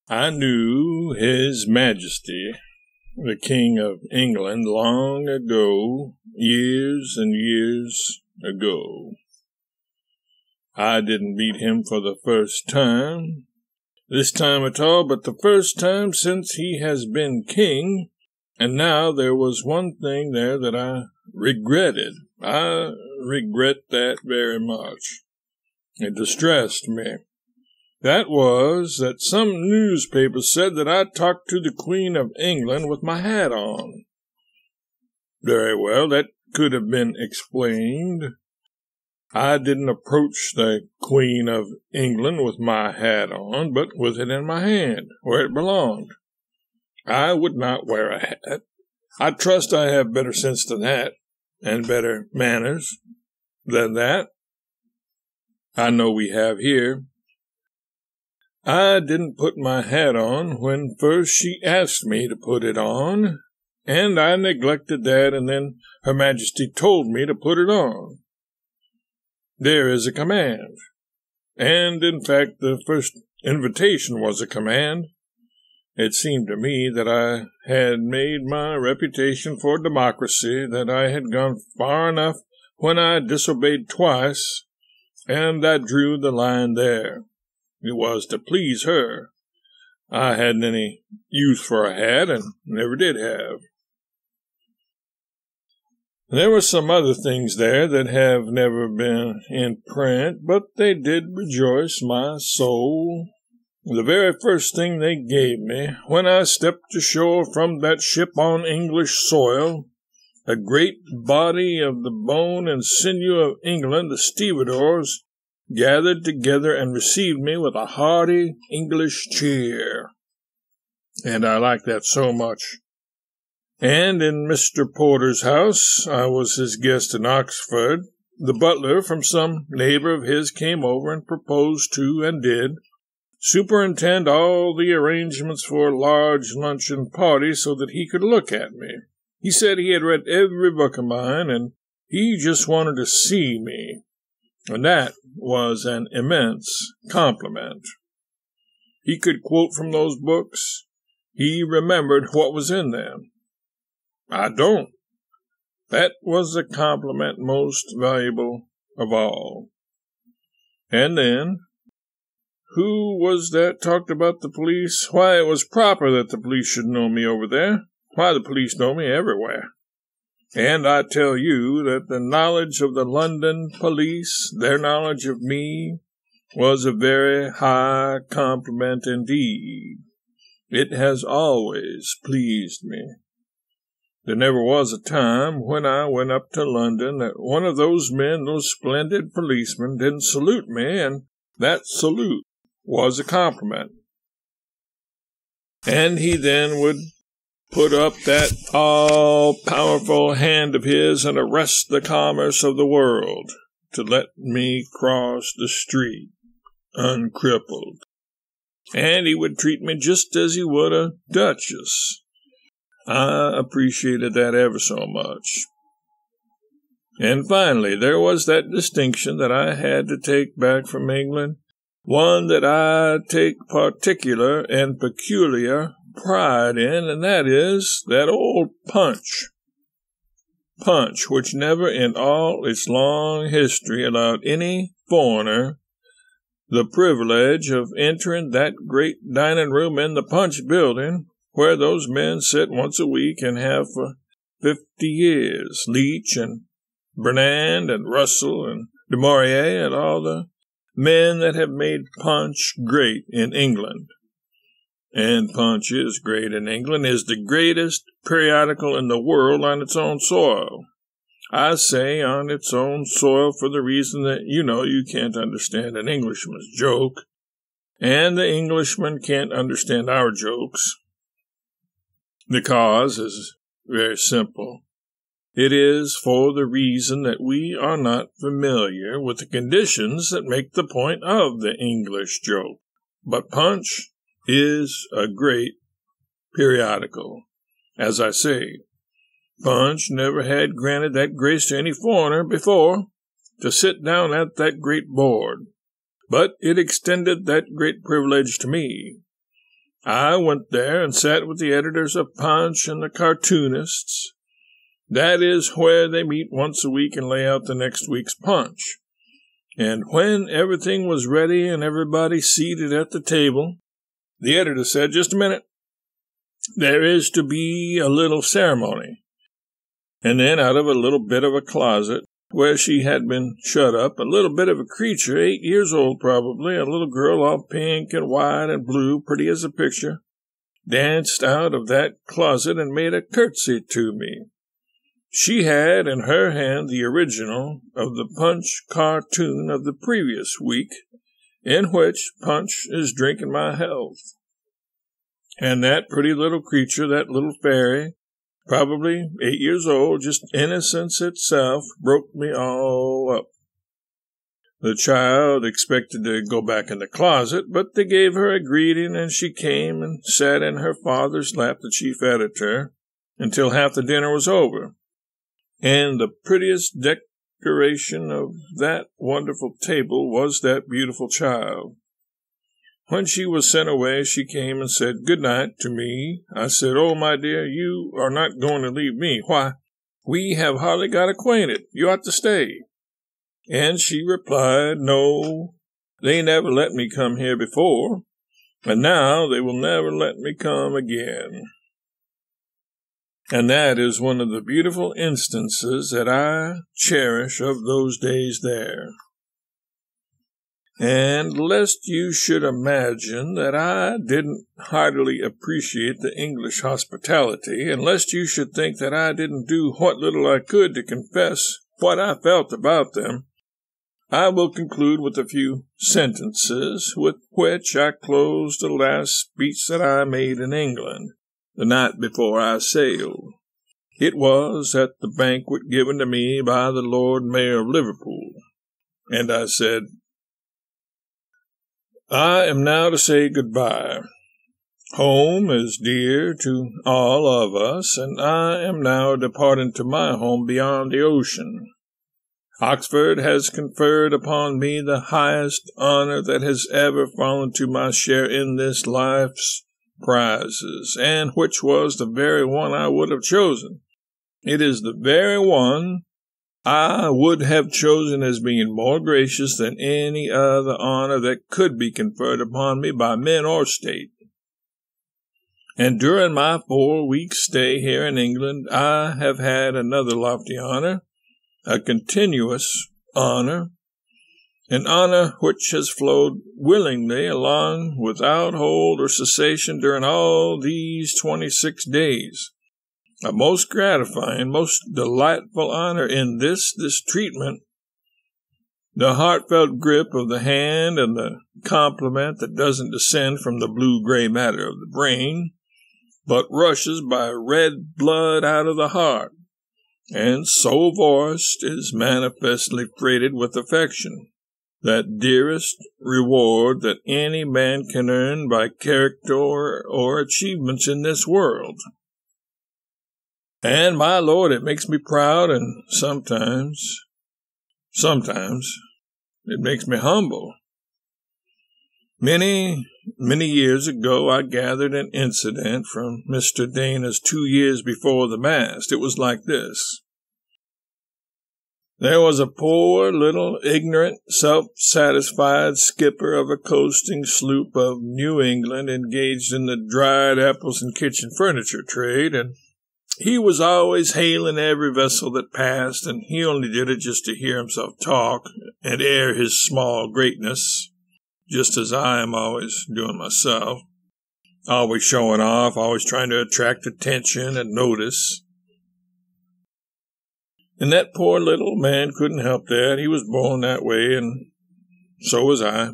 I knew His Majesty, the King of England, long ago, years and years ago. I didn't meet him for the first time, this time at all, but the first time since he has been king, and now there was one thing there that I regretted. I regret that very much. It distressed me. That was that some newspaper said that I talked to the Queen of England with my hat on. Very well, that could have been explained. I didn't approach the Queen of England with my hat on, but with it in my hand, where it belonged. I would not wear a hat. I trust I have better sense than that, and better manners than that. I know we have here. I didn't put my hat on when first she asked me to put it on, and I neglected that, and then Her Majesty told me to put it on. There is a command, and in fact the first invitation was a command. It seemed to me that I had made my reputation for democracy, that I had gone far enough when I disobeyed twice, and I drew the line there. It was to please her. I hadn't any use for a hat, and never did have. There were some other things there that have never been in print, but they did rejoice my soul. The very first thing they gave me, when I stepped ashore from that ship on English soil, a great body of the bone and sinew of England, the stevedores, gathered together and received me with a hearty English cheer. And I liked that so much. And in Mr. Porter's house, I was his guest in Oxford, the butler from some neighbor of his came over and proposed to, and did, superintend all the arrangements for a large luncheon party so that he could look at me. He said he had read every book of mine, and he just wanted to see me, and that was an immense compliment. He could quote from those books. He remembered what was in them. I don't. That was the compliment most valuable of all. And then, who was that talked about the police? Why, it was proper that the police should know me over there. Why, the police know me everywhere. And I tell you that the knowledge of the London police, their knowledge of me, was a very high compliment indeed. It has always pleased me. There never was a time when I went up to London that one of those men, those splendid policemen, didn't salute me, and that salute was a compliment. And he then would put up that all-powerful hand of his and arrest the commerce of the world to let me cross the street uncrippled. And he would treat me just as he would a duchess. I appreciated that ever so much. And finally, there was that distinction that I had to take back from England, one that I take particular and peculiar pride in, and that is that old Punch. Punch, which never in all its long history allowed any foreigner the privilege of entering that great dining room in the Punch building, where those men sit once a week and have for 50 years, Leach and Burnand and Russell and Du Maurier and all the men that have made Punch great in England. And Punch is great in England, is the greatest periodical in the world on its own soil. I say on its own soil for the reason that you can't understand an Englishman's joke, and the Englishman can't understand our jokes. The cause is very simple. It is for the reason that we are not familiar with the conditions that make the point of the English joke. But Punch is a great periodical. As I say, Punch never had granted that grace to any foreigner before to sit down at that great board, but it extended that great privilege to me. I went there and sat with the editors of Punch and the cartoonists. That is where they meet once a week and lay out the next week's Punch. And when everything was ready and everybody seated at the table, the editor said, "Just a minute. There is to be a little ceremony." And then out of a little bit of a closet, where she had been shut up, a little bit of a creature, 8 years old probably, a little girl all pink and white and blue, pretty as a picture, danced out of that closet and made a curtsy to me. She had in her hand the original of the Punch cartoon of the previous week, in which Punch is drinking my health. And that pretty little creature, that little fairy, probably 8 years old, just innocence itself, broke me all up. The child expected to go back in the closet, but they gave her a greeting, and she came and sat in her father's lap, the chief editor, until half the dinner was over. And the prettiest decoration of that wonderful table was that beautiful child. When she was sent away, she came and said good night to me. I said, "Oh, my dear, you are not going to leave me. Why, we have hardly got acquainted. You ought to stay." And she replied, "No, they never let me come here before, and now they will never let me come again." And that is one of the beautiful instances that I cherish of those days there. And lest you should imagine that I didn't heartily appreciate the English hospitality, and lest you should think that I didn't do what little I could to confess what I felt about them, I will conclude with a few sentences with which I closed the last speech that I made in England the night before I sailed. It was at the banquet given to me by the Lord Mayor of Liverpool, and I said, "I am now to say goodbye. Home is dear to all of us, and I am now departing to my home beyond the ocean. Oxford has conferred upon me the highest honor that has ever fallen to my share in this life's prizes, and which was the very one I would have chosen. It is the very one I would have chosen as being more gracious than any other honor that could be conferred upon me by men or state. And during my 4 weeks' stay here in England, I have had another lofty honor, a continuous honor, an honor which has flowed willingly along without hold or cessation during all these 26 days. A most gratifying, most delightful honor in this treatment, the heartfelt grip of the hand and the compliment that doesn't descend from the blue-gray matter of the brain, but rushes by red blood out of the heart, and so voiced is manifestly freighted with affection, that dearest reward that any man can earn by character or achievements in this world. And, my Lord, it makes me proud, and sometimes, it makes me humble. Many years ago, I gathered an incident from Mr. Dana's 2 years before the mast. It was like this. There was a poor, little, ignorant, self-satisfied skipper of a coasting sloop of New England engaged in the dried apples and kitchen furniture trade, and he was always hailing every vessel that passed, and he only did it just to hear himself talk and air his small greatness, just as I am always doing myself, always showing off, always trying to attract attention and notice. And that poor little man couldn't help that. He was born that way, and so was I.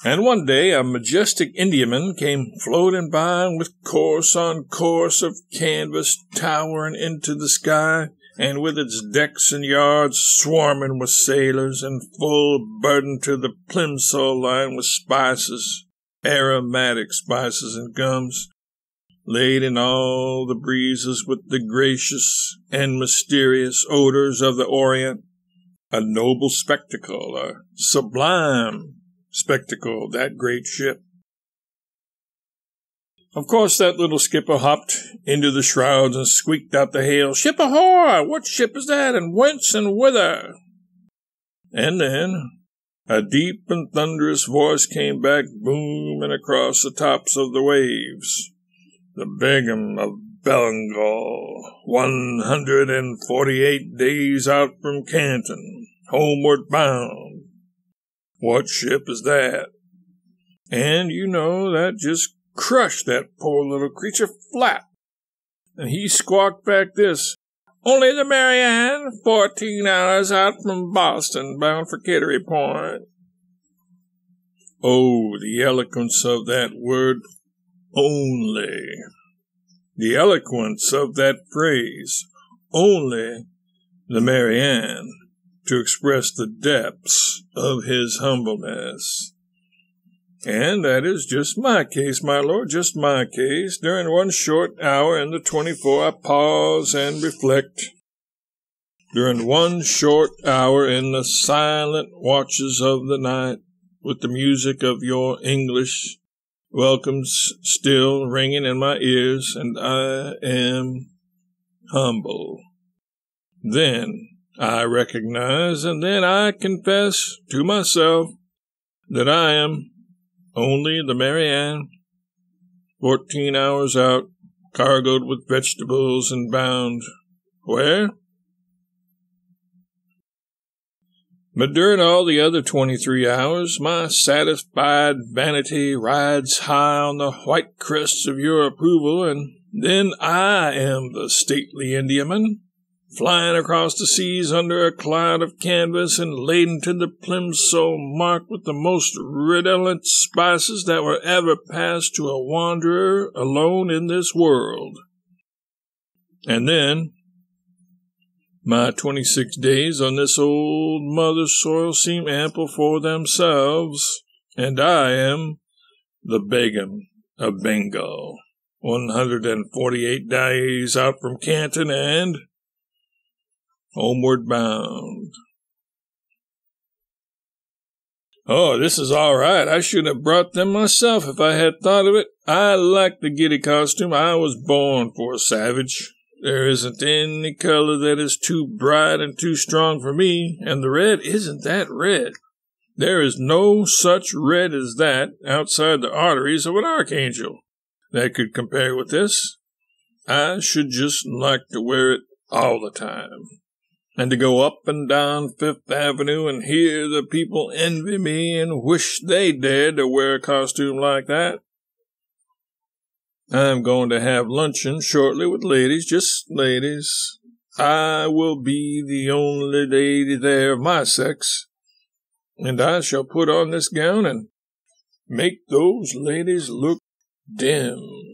And one day a majestic Indiaman came floating by with course on course of canvas towering into the sky, and with its decks and yards swarming with sailors, and full burdened to the plimsoll line with spices, aromatic spices and gums, laid in all the breezes with the gracious and mysterious odors of the Orient. A noble spectacle, a sublime spectacle, that great ship. Of course, that little skipper hopped into the shrouds and squeaked out the hail, "Ship ahoy! What ship is that, and whence and whither?" And then a deep and thunderous voice came back booming across the tops of the waves. "The Begum of Bengal, 148 days out from Canton, homeward bound. What ship is that?" And you know that just crushed that poor little creature flat. And he squawked back this, "Only the Mary Ann, 14 hours out from Boston, bound for Kittery Point." Oh, the eloquence of that word, only. The eloquence of that phrase, "only the Mary Ann," to express the depths of his humbleness. And that is just my case, my lord, just my case. During one short hour in the 24, I pause and reflect. During one short hour in the silent watches of the night, with the music of your English welcomes still ringing in my ears, and I am humble. Then I recognize, and then I confess to myself that I am only the Mary Ann, 14 hours out, cargoed with vegetables and bound. Where? But during all the other 23 hours, my satisfied vanity rides high on the white crests of your approval, and then I am the stately Indiaman, flying across the seas under a cloud of canvas and laden to the plimsoll marked with the most redolent spices that were ever passed to a wanderer alone in this world. And then my 26 days on this old mother soil seem ample for themselves, and I am the Begum of Bengal, 148 days out from Canton and homeward bound. Oh, this is all right. I should have brought them myself if I had thought of it. I like the giddy costume. I was born for a savage. There isn't any color that is too bright and too strong for me, and the red isn't that red. There is no such red as that outside the arteries of an archangel that could compare with this. I should just like to wear it all the time, and to go up and down Fifth Avenue and hear the people envy me and wish they dared to wear a costume like that. I'm going to have luncheon shortly with ladies, just ladies. I will be the only lady there of my sex, and I shall put on this gown and make those ladies look dim.